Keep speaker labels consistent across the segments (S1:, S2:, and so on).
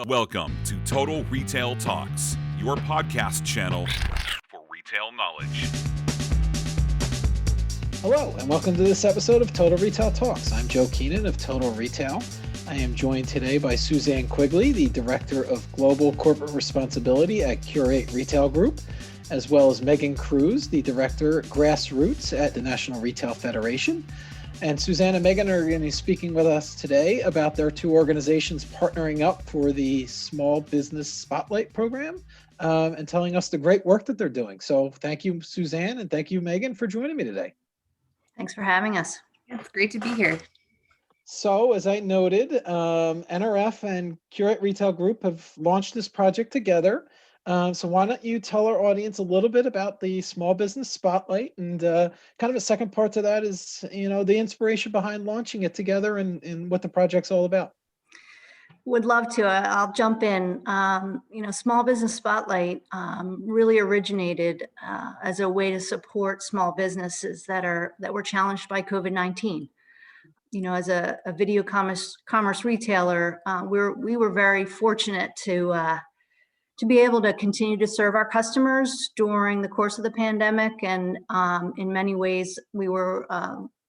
S1: Welcome to Total Retail Talks, your podcast channel for retail knowledge.
S2: Hello, and welcome to this episode of Total Retail Talks. I'm Joe Keenan of Total Retail. I am joined today by Suzanne Quigley, the Director of Global Corporate Responsibility at Qurate Retail Group, as well as Meghan Cruz, the Director Grassroots at the National Retail Federation. And Suzanne and Meghan are going to be speaking with us today about their two organizations partnering up for the Small Business Spotlight program and telling us the great work that they're doing. So thank you, Suzanne, and thank you, Meghan, for joining me today.
S3: Thanks for having us.
S4: It's great to be here.
S2: So as I noted, NRF and Qurate Retail Group have launched this project together. So why don't you tell our audience a little bit about the Small Business Spotlight, and kind of a second part to that is, the inspiration behind launching it together and what the project's all about.
S3: Would love to. I'll jump in. Small Business Spotlight really originated as a way to support small businesses that were challenged by COVID-19. As a video commerce retailer, we were very fortunate to be able to continue to serve our customers during the course of the pandemic. And in many ways, we were,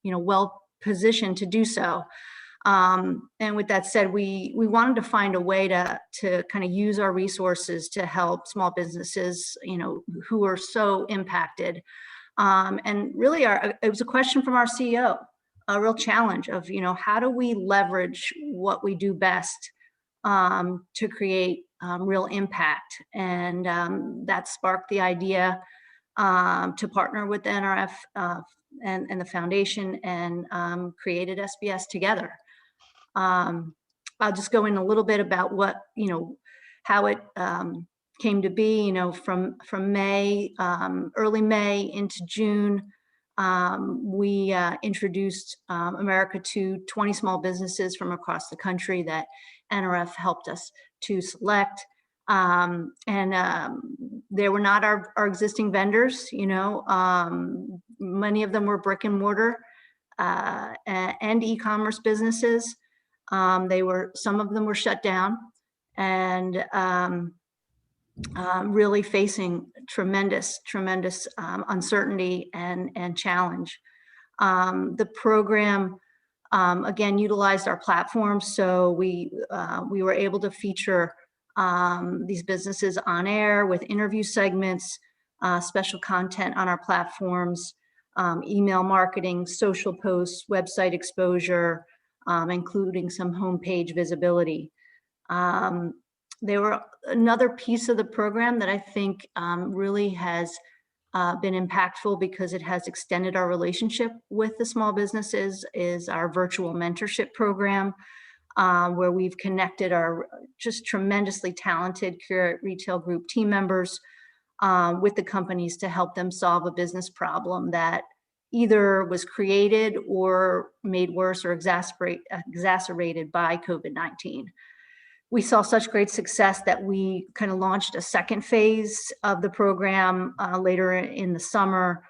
S3: well positioned to do so. And with that said, we wanted to find a way to kind of use our resources to help small businesses, who are so impacted. And really, it was a question from our CEO, a real challenge of, how do we leverage what we do best to create real impact. And that sparked the idea to partner with the NRF and the foundation and created SBS together. I'll just go in a little bit about what, how it came to be, from May, early May into June. We introduced America to 20 small businesses from across the country that NRF helped us to select. And they were not our existing vendors, many of them were brick and mortar and e-commerce businesses. Some of them were shut down and really facing tremendous uncertainty and challenge. The program again utilized our platform, so we were able to feature these businesses on air with interview segments, special content on our platforms, email marketing, social posts, website exposure, including some homepage visibility. There were another piece of the program that I think really has been impactful because it has extended our relationship with the small businesses is our virtual mentorship program, where we've connected our just tremendously talented Qurate Retail Group team members with the companies to help them solve a business problem that either was created or made worse or exacerbated by COVID-19. We saw such great success that we kind of launched a second phase of the program later in the summer,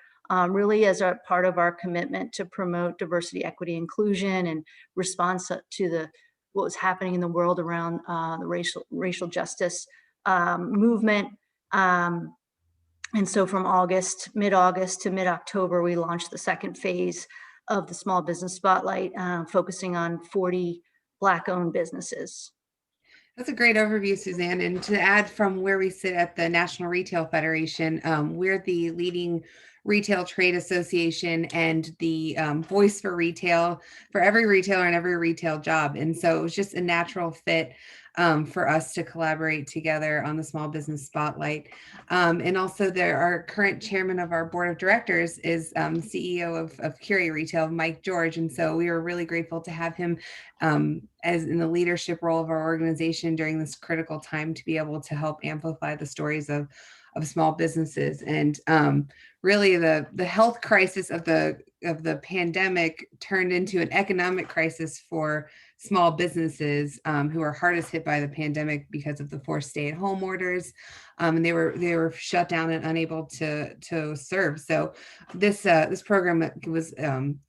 S3: really as a part of our commitment to promote diversity, equity, inclusion, and response to what was happening in the world around the racial justice movement. And so from mid-August to mid-October, we launched the second phase of the Small Business Spotlight, focusing on 40 Black-owned businesses.
S4: That's a great overview, Suzanne. And to add from where we sit at the National Retail Federation, we're the leading retail trade association and the voice for retail for every retailer and every retail job. And so it was just a natural fit for us to collaborate together on the Small Business Spotlight. And also our current chairman of our board of directors is CEO of Qurate Retail, Mike George. And so we were really grateful to have him as in the leadership role of our organization during this critical time to be able to help amplify the stories of small businesses. And really the health crisis of the pandemic turned into an economic crisis for small businesses who are hardest hit by the pandemic because of the forced stay-at-home orders, and they were shut down and unable to serve. So this program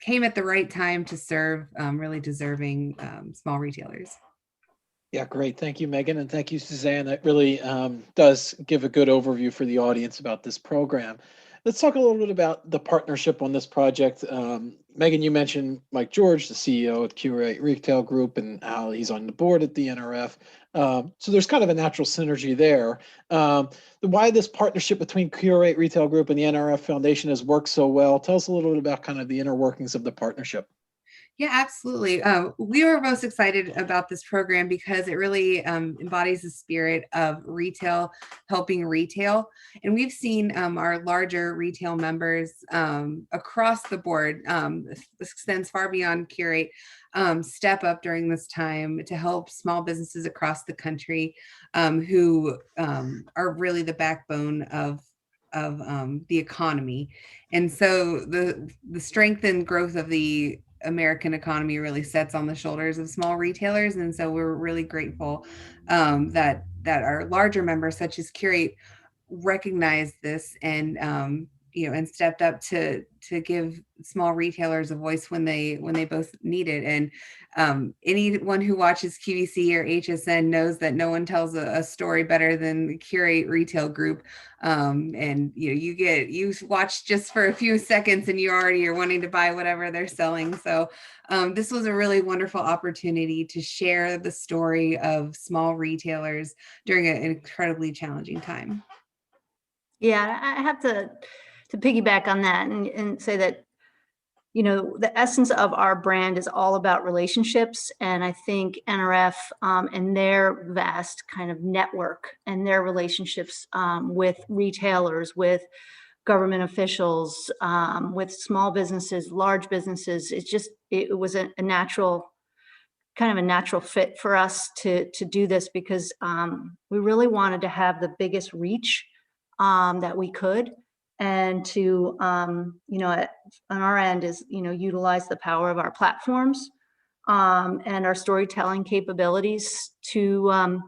S4: came at the right time to serve really deserving small retailers.
S2: Yeah, great. Thank you, Megan. And thank you, Suzanne. That really does give a good overview for the audience about this program. Let's talk a little bit about the partnership on this project. Megan, you mentioned Mike George, the CEO of Qurate Retail Group, and how he's on the board at the NRF. So there's kind of a natural synergy there. Why this partnership between Qurate Retail Group and the NRF Foundation has worked so well. Tell us a little bit about kind of the inner workings of the partnership.
S4: Yeah, absolutely. We were most excited about this program because it really embodies the spirit of retail, helping retail. And we've seen our larger retail members across the board, extends far beyond Qurate, step up during this time to help small businesses across the country who are really the backbone of the economy. And so the strength and growth of the American economy really sets on the shoulders of small retailers. And so we're really grateful that our larger members, such as Qurate, recognize this and and stepped up to give small retailers a voice when they both need it. And anyone who watches QVC or HSN knows that no one tells a story better than the Qurate Retail Group. And you watch just for a few seconds and you already are wanting to buy whatever they're selling. So this was a really wonderful opportunity to share the story of small retailers during an incredibly challenging time.
S3: Yeah, I have to piggyback on that and say that, the essence of our brand is all about relationships. And I think NRF and their vast kind of network and their relationships with retailers, with government officials, with small businesses, large businesses, it was a natural fit for us to do this because we really wanted to have the biggest reach that we could, and to on our end is utilize the power of our platforms and our storytelling capabilities to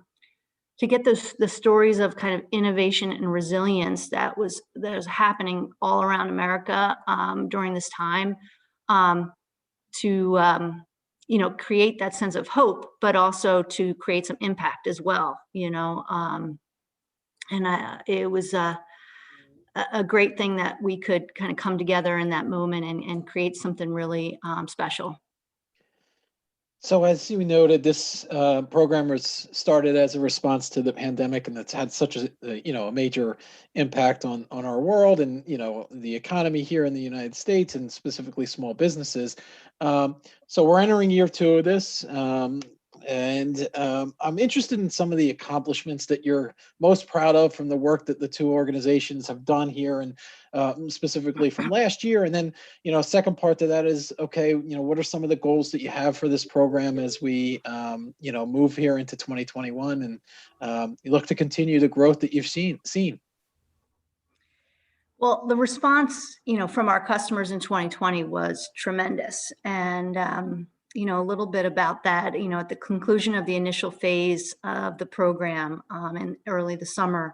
S3: get the stories of kind of innovation and resilience that was happening all around America during this time, to create that sense of hope, but also to create some impact as well. It was a great thing that we could kind of come together in that moment and create something really special.
S2: So as you noted, this program was started as a response to the pandemic, and it's had such a major impact on our world and the economy here in the United States and specifically small businesses. So we're entering year 2 of this, and I'm interested in some of the accomplishments that you're most proud of from the work that the two organizations have done here, and specifically from last year. And then, second part to that is, okay, what are some of the goals that you have for this program as we, move here into 2021 and you look to continue the growth that you've seen?
S3: Well, the response, from our customers in 2020 was tremendous. And, a little bit about that, at the conclusion of the initial phase of the program in early the summer,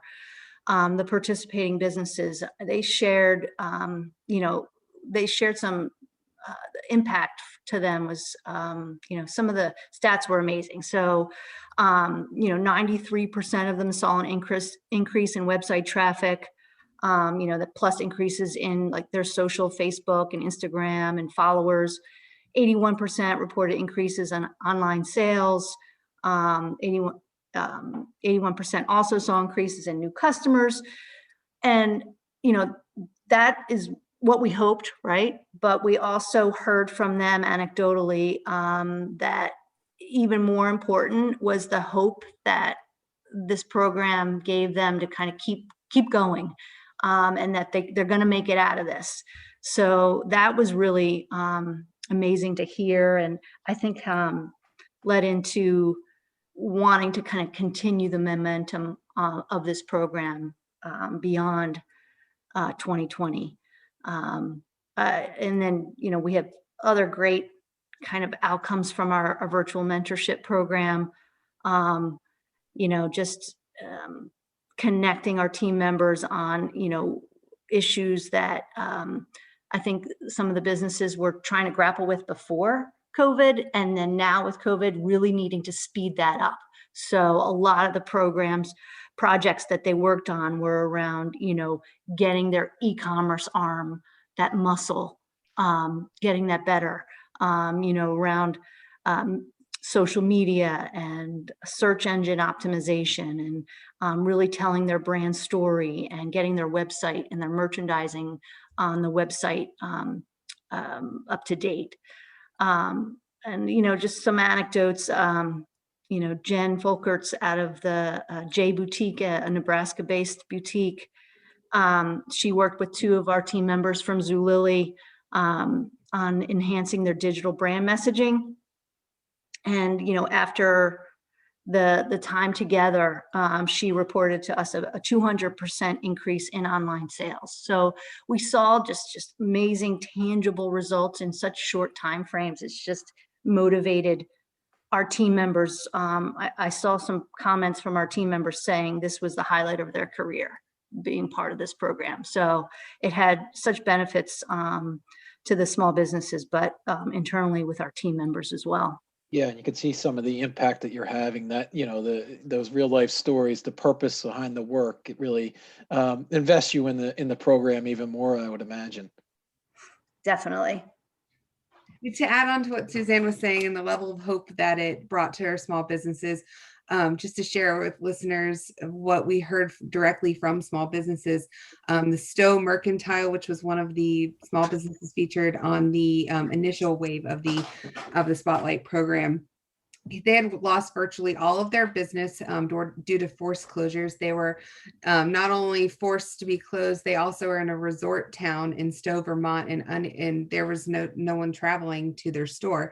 S3: the participating businesses, they shared, they shared some impact to them was, some of the stats were amazing. So, 93% of them saw an increase in website traffic. The plus increases in like their social, Facebook and Instagram and followers. 81% reported increases on online sales. 81% also saw increases in new customers. And, that is what we hoped, right? But we also heard from them anecdotally that even more important was the hope that this program gave them to kind of keep going, and that they're going to make it out of this. So that was really amazing to hear, and I think led into wanting to kind of continue the momentum of this program beyond 2020. And then, we have other great kind of outcomes from our virtual mentorship program. Just connecting our team members on, issues that I think some of the businesses were trying to grapple with before COVID, and then now with COVID, really needing to speed that up. So a lot of the projects that they worked on were around, getting their e-commerce arm, that muscle, getting that better, around social media and search engine optimization, and really telling their brand story and getting their website and their merchandising on the website up to date. And just some anecdotes. Jen Folkert's out of the J Boutique, a Nebraska-based boutique. She worked with 2 of our team members from Zulily on enhancing their digital brand messaging. And after the time together, she reported to us a 200% increase in online sales. So we saw just amazing, tangible results in such short time frames. It's just motivated our team members. I saw some comments from our team members saying this was the highlight of their career, being part of this program. So it had such benefits to the small businesses, but internally with our team members as well.
S2: Yeah, and you can see some of the impact that you're having, that, those real life stories, the purpose behind the work. It really invests you in the program even more, I would imagine.
S3: Definitely.
S4: To add on to what Suzanne was saying and the level of hope that it brought to our small businesses, just to share with listeners what we heard directly from small businesses. The Stowe Mercantile, which was one of the small businesses featured on the initial wave of the Spotlight program, they had lost virtually all of their business due to forced closures. They were not only forced to be closed, they also were in a resort town in Stowe, Vermont, and there was no one traveling to their store.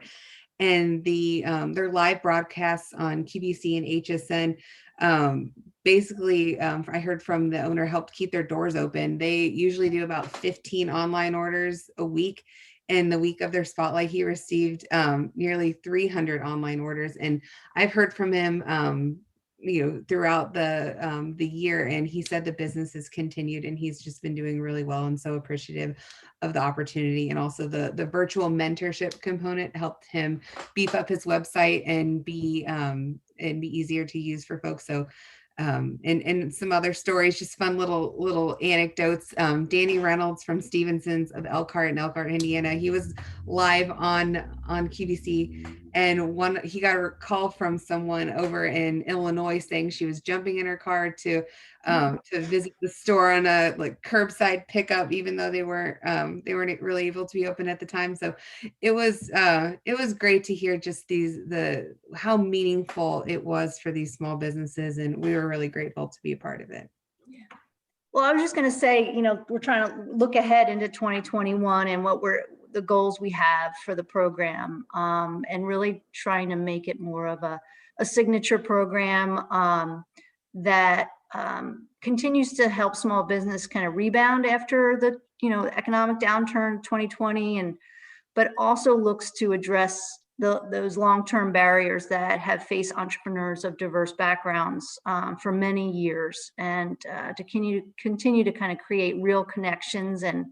S4: And their live broadcasts on QVC and HSN, basically, I heard from the owner, helped keep their doors open. They usually do about 15 online orders a week. In the week of their Spotlight, he received nearly 300 online orders. And I've heard from him, throughout the year, and he said the business has continued, and he's just been doing really well, and so appreciative of the opportunity. And also the virtual mentorship component helped him beef up his website and be easier to use for folks. So and some other stories, just fun little anecdotes. Danny Reynolds from Stevenson's of Elkhart in Elkhart, Indiana, he was live on QVC, and he got a call from someone over in Illinois saying she was jumping in her car to visit the store on a curbside pickup, even though they weren't really able to be open at the time. So it was great to hear just how meaningful it was for these small businesses, and we were really grateful to be a part of it.
S3: Yeah. Well, I was just going to say, we're trying to look ahead into 2021 and the goals we have for the program, and really trying to make it more of a signature program that continues to help small business kind of rebound after the economic downturn 2020, but also looks to address those long-term barriers that have faced entrepreneurs of diverse backgrounds for many years, and to continue to kind of create real connections and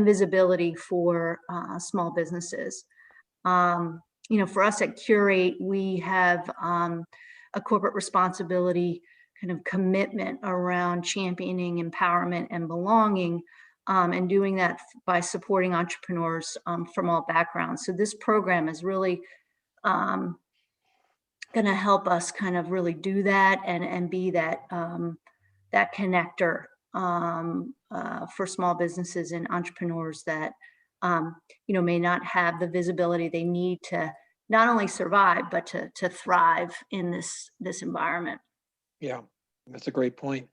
S3: visibility for small businesses. For us at Qurate, we have a corporate responsibility kind of commitment around championing empowerment and belonging, and doing that by supporting entrepreneurs from all backgrounds. So this program is really going to help us kind of really do that and be that connector for small businesses and entrepreneurs that may not have the visibility they need to not only survive but to thrive in this environment.
S2: Yeah, that's a great point.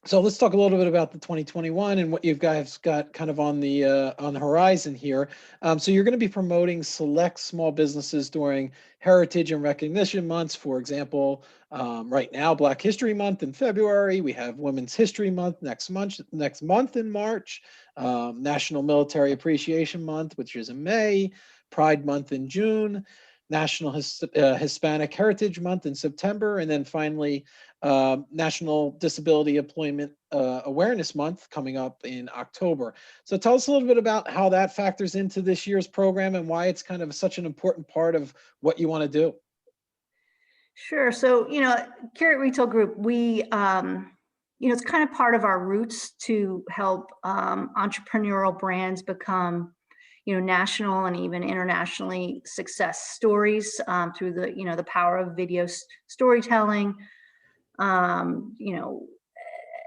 S2: So let's talk a little bit about the 2021 and what you guys got kind of on the horizon here. So you're going to be promoting select small businesses during Heritage and Recognition Months. For example, right now, Black History Month in February. We have Women's History Month next month in March. National Military Appreciation Month, which is in May. Pride Month in June. National Hispanic Heritage Month in September, and then finally National Disability Employment Awareness Month coming up in October. So tell us a little bit about how that factors into this year's program and why it's kind of such an important part of what you want to do.
S3: Sure. So, Qurate Retail Group, we, it's kind of part of our roots to help entrepreneurial brands become, national and even internationally success stories through the power of video storytelling, um, you know,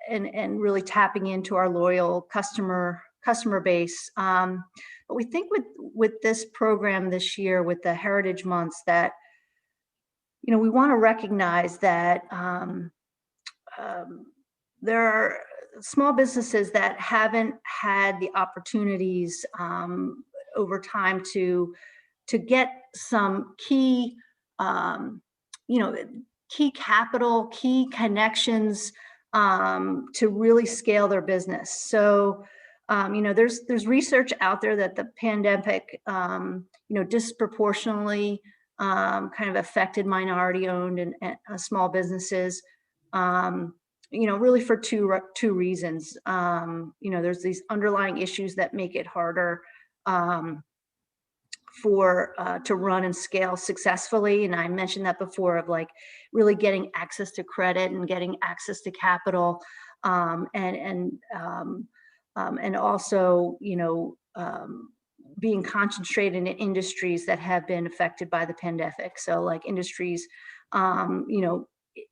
S3: and really tapping into our loyal customer base. But we think with this program this year, with the Heritage Months, that we want to recognize that there are small businesses that haven't had the opportunities over time to get some um, you know, key capital, key connections to really scale their business. So, there's research out there that the pandemic, disproportionately kind of affected minority-owned and small businesses. Really for two reasons. There's these underlying issues that make it harder for to run and scale successfully, and I mentioned that before, of like really getting access to credit and getting access to capital, and also being concentrated in industries that have been affected by the pandemic. So like industries,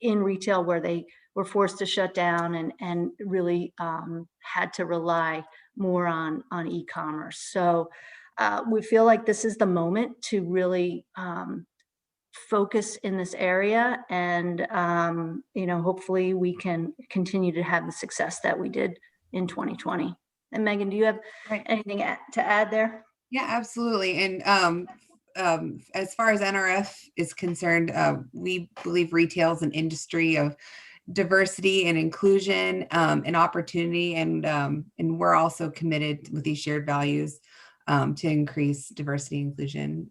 S3: in retail where they were forced to shut down and really had to rely more on e-commerce. So we feel like this is the moment to really focus in this area, and hopefully we can continue to have the success that we did in 2020. And Megan, do you have anything to add there?
S4: Yeah, absolutely. And as far as NRF is concerned, we believe retail is an industry of diversity and inclusion and opportunity, and we're also committed with these shared values to increase diversity and inclusion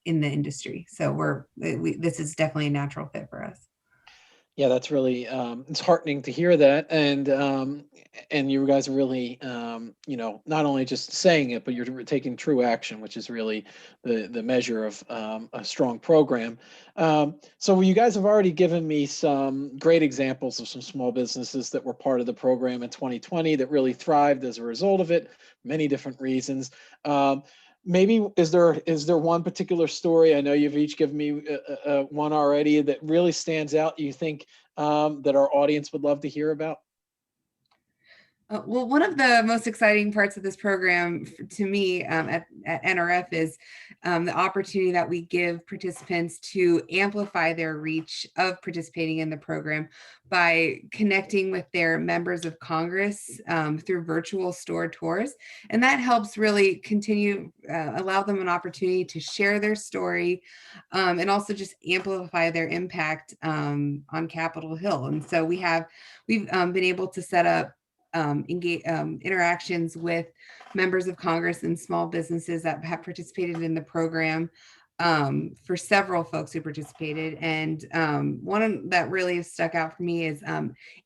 S4: in the industry. So this is definitely a natural fit for us.
S2: Yeah, that's really it's heartening to hear that, and you guys are really not only just saying it, but you're taking true action, which is really the measure of a strong program. So you guys have already given me some great examples of some small businesses that were part of the program in 2020 that really thrived as a result of it, many different reasons. Maybe is there one particular story? I know you've each given me one already that really stands out, you think that our audience would love to hear about?
S4: Well, one of the most exciting parts of this program to me at NRF is the opportunity that we give participants to amplify their reach of participating in the program by connecting with their members of Congress through virtual store tours. And that helps really continue, allow them an opportunity to share their story and also just amplify their impact on Capitol Hill. And so we've been able to set up interactions with members of Congress and small businesses that have participated in the program for several folks who participated. And one that really stuck out for me is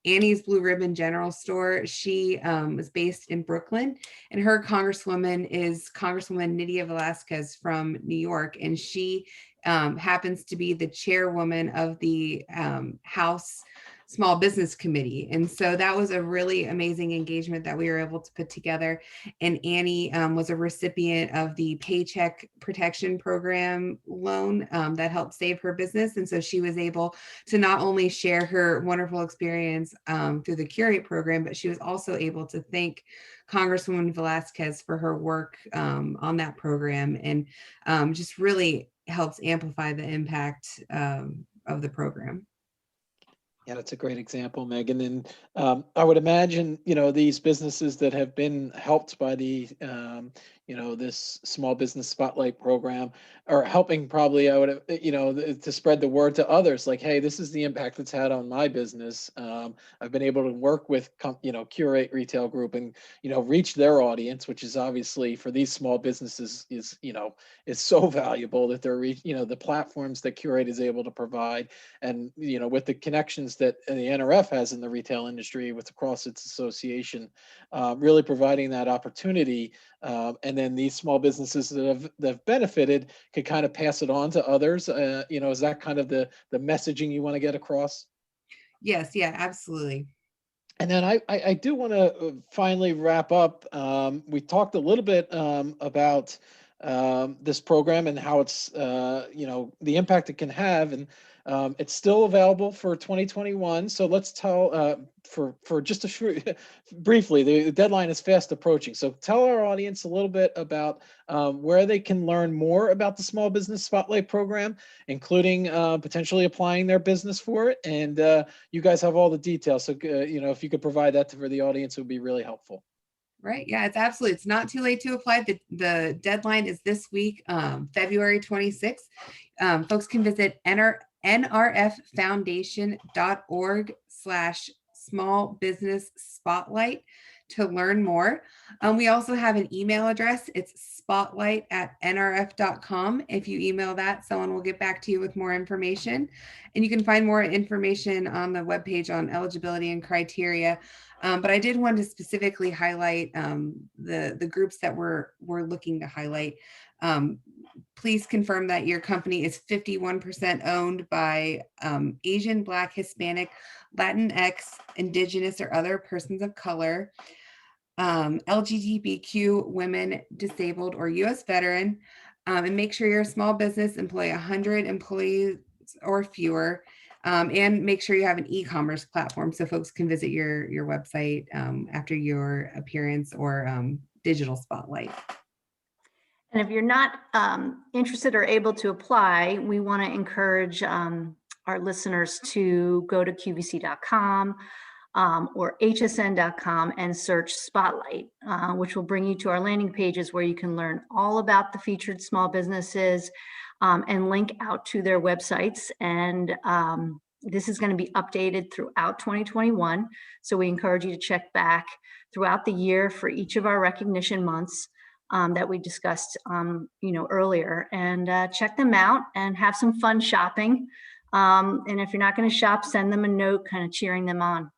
S4: Annie's Blue Ribbon General Store. She was based in Brooklyn, and her congresswoman is Congresswoman Nydia Velázquez from New York, and she happens to be the chairwoman of the House Small Business Committee. And so that was a really amazing engagement that we were able to put together. And Annie was a recipient of the Paycheck Protection Program loan that helped save her business. And so she was able to not only share her wonderful experience through the Qurate program, but she was also able to thank Congresswoman Velázquez for her work on that program, and just really helps amplify the impact of the program.
S2: Yeah, that's a great example, Megan. And I would imagine, these businesses that have been helped by the, this small business spotlight program are helping probably, to spread the word to others. Like, hey, this is the impact it's had on my business. I've been able to work with, Qurate Retail Group and, reach their audience, which is obviously for these small businesses is so valuable that they're, the platforms that Qurate is able to provide. And, with the connections that the NRF has in the retail industry across its association, really providing that opportunity and and then these small businesses that have benefited could kind of pass it on to others. Is that kind of the messaging you want to get across?
S4: Yes, yeah, absolutely.
S2: And then I do want to finally wrap up. We talked a little bit about this program and how it's, the impact it can have. And it's still available for 2021. So let's tell for just a short, briefly, the deadline is fast approaching. So tell our audience a little bit about where they can learn more about the Small Business Spotlight program, including potentially applying their business for it. And you guys have all the details. So, if you could provide that for the audience, it would be really helpful.
S4: Right. Yeah, it's not too late to apply. The deadline is this week, February 26th. Folks can visit nrffoundation.org/small business spotlight to learn more. We also have an email address. It's spotlight@nrf.com. If you email that, someone will get back to you with more information. And you can find more information on the webpage on eligibility and criteria. But I did want to specifically highlight the groups that we're looking to highlight. Please confirm that your company is 51% owned by Asian, Black, Hispanic, Latinx, Indigenous, or other persons of color, LGBTQ, women, disabled, or U.S. veteran, and make sure your small business employ 100 employees or fewer. And make sure you have an e-commerce platform so folks can visit your website after your appearance or digital spotlight.
S3: And if you're not interested or able to apply, we want to encourage our listeners to go to qvc.com or hsn.com and search Spotlight, which will bring you to our landing pages where you can learn all about the featured small businesses and link out to their websites. And this is going to be updated throughout 2021. So we encourage you to check back throughout the year for each of our recognition months that we discussed earlier, and check them out and have some fun shopping. And if you're not going to shop, send them a note kind of cheering them on.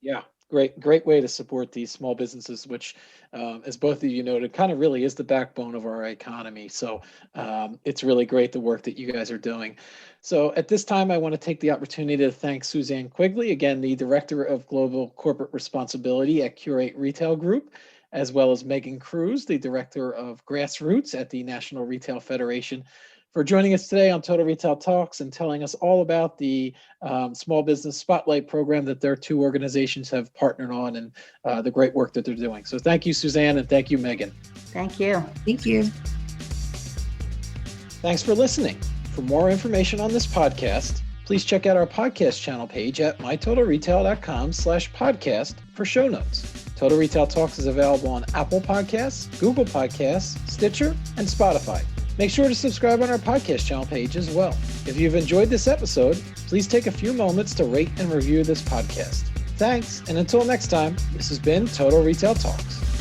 S2: Yeah, great way to support these small businesses, which, as both of you noted, kind of really is the backbone of our economy. So it's really great the work that you guys are doing. So at this time, I want to take the opportunity to thank Suzanne Quigley, again, the Director of Global Corporate Responsibility at Qurate Retail Group, as well as Meghan Cruz, the Director of Grassroots at the National Retail Federation, for joining us today on Total Retail Talks and telling us all about the Small Business Spotlight program that their two organizations have partnered on and the great work that they're doing. So thank you, Suzanne, and thank you, Meghan.
S3: Thank you.
S4: Thank you.
S2: Thanks for listening. For more information on this podcast, please check out our podcast channel page at mytotalretail.com/podcast for show notes. Total Retail Talks is available on Apple Podcasts, Google Podcasts, Stitcher, and Spotify. Make sure to subscribe on our podcast channel page as well. If you've enjoyed this episode, please take a few moments to rate and review this podcast. Thanks, and until next time, this has been Total Retail Talks.